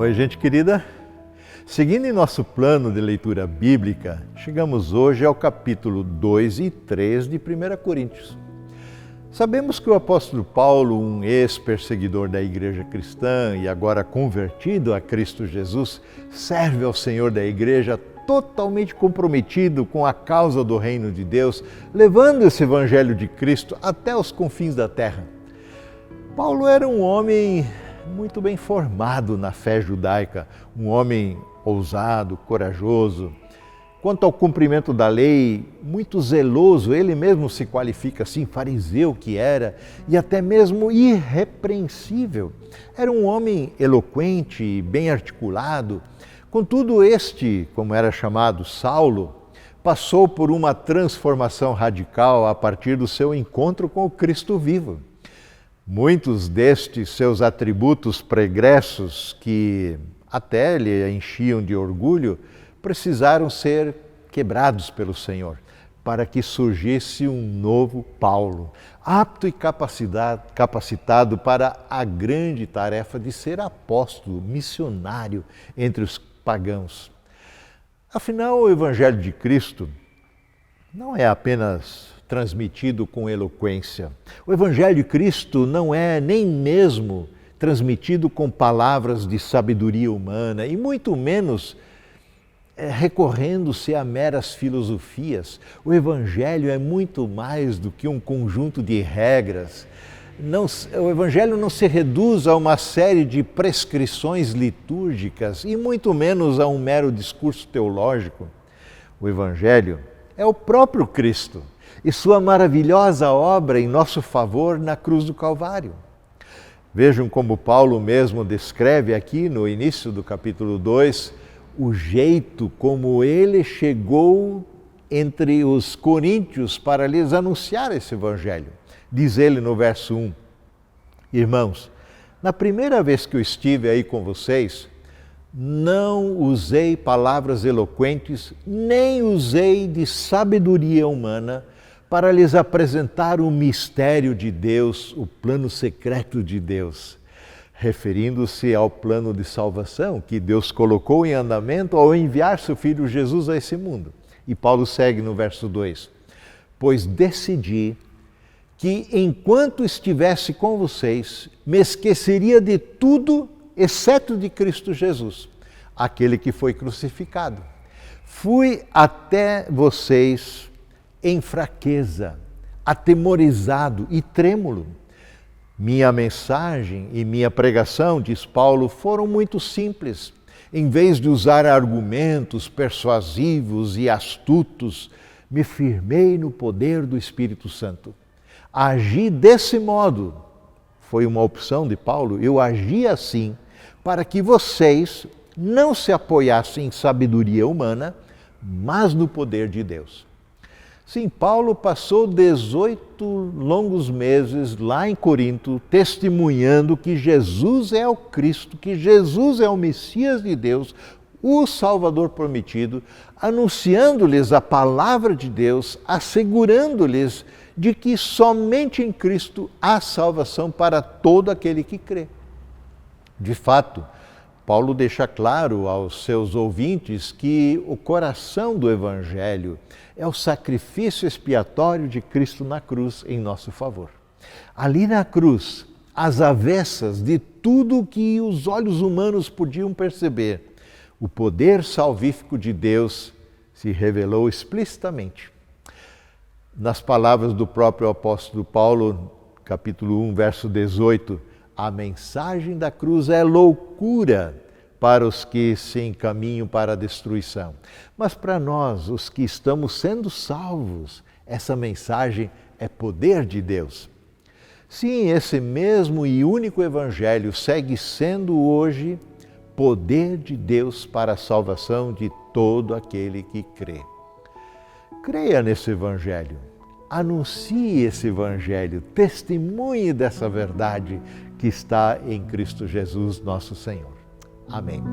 Oi, gente querida. Seguindo em nosso plano de leitura bíblica, chegamos hoje ao capítulo 2 e 3 de 1 Coríntios. Sabemos que o apóstolo Paulo, um ex-perseguidor da igreja cristã e agora convertido a Cristo Jesus, serve ao Senhor da igreja totalmente comprometido com a causa do reino de Deus, levando esse evangelho de Cristo até os confins da terra. Paulo era um homem muito bem formado na fé judaica, um homem ousado, corajoso. Quanto ao cumprimento da lei, muito zeloso, ele mesmo se qualifica assim, fariseu que era, e até mesmo irrepreensível. Era um homem eloquente, bem articulado. Contudo, este, como era chamado Saulo, passou por uma transformação radical a partir do seu encontro com o Cristo vivo. Muitos destes seus atributos pregressos, que até lhe enchiam de orgulho, precisaram ser quebrados pelo Senhor, para que surgisse um novo Paulo, apto e capacitado para a grande tarefa de ser apóstolo, missionário entre os pagãos. Afinal, o Evangelho de Cristo não é apenas transmitido com eloquência. O Evangelho de Cristo não é nem mesmo transmitido com palavras de sabedoria humana e muito menos recorrendo-se a meras filosofias. O Evangelho é muito mais do que um conjunto de regras. O Evangelho não se reduz a uma série de prescrições litúrgicas e muito menos a um mero discurso teológico. O Evangelho é o próprio Cristo e sua maravilhosa obra em nosso favor na cruz do Calvário. Vejam como Paulo mesmo descreve aqui no início do capítulo 2 o jeito como ele chegou entre os coríntios para lhes anunciar esse Evangelho. Diz ele no verso 1, irmãos, na primeira vez que eu estive aí com vocês, não usei palavras eloquentes, nem usei de sabedoria humana para lhes apresentar o mistério de Deus, o plano secreto de Deus, referindo-se ao plano de salvação que Deus colocou em andamento ao enviar seu Filho Jesus a esse mundo. E Paulo segue no verso 2, pois decidi que enquanto estivesse com vocês, me esqueceria de tudo, exceto de Cristo Jesus, aquele que foi crucificado. Fui até vocês em fraqueza, atemorizado e trêmulo. Minha mensagem e minha pregação, diz Paulo, foram muito simples. Em vez de usar argumentos persuasivos e astutos, me firmei no poder do Espírito Santo. Agi desse modo, foi uma opção de Paulo, eu agi assim, para que vocês não se apoiassem em sabedoria humana, mas no poder de Deus. Sim, Paulo passou 18 longos meses lá em Corinto, testemunhando que Jesus é o Cristo, que Jesus é o Messias de Deus, o Salvador prometido, anunciando-lhes a palavra de Deus, assegurando-lhes de que somente em Cristo há salvação para todo aquele que crê. De fato, Paulo deixa claro aos seus ouvintes que o coração do Evangelho é o sacrifício expiatório de Cristo na cruz em nosso favor. Ali na cruz, às avessas de tudo que os olhos humanos podiam perceber, o poder salvífico de Deus se revelou explicitamente. Nas palavras do próprio apóstolo Paulo, capítulo 1, verso 18, a mensagem da cruz é loucura para os que se encaminham para a destruição. Mas para nós, os que estamos sendo salvos, essa mensagem é poder de Deus. Sim, esse mesmo e único Evangelho segue sendo hoje poder de Deus para a salvação de todo aquele que crê. Creia nesse Evangelho, anuncie esse Evangelho, testemunhe dessa verdade que está em Cristo Jesus, nosso Senhor. Amém.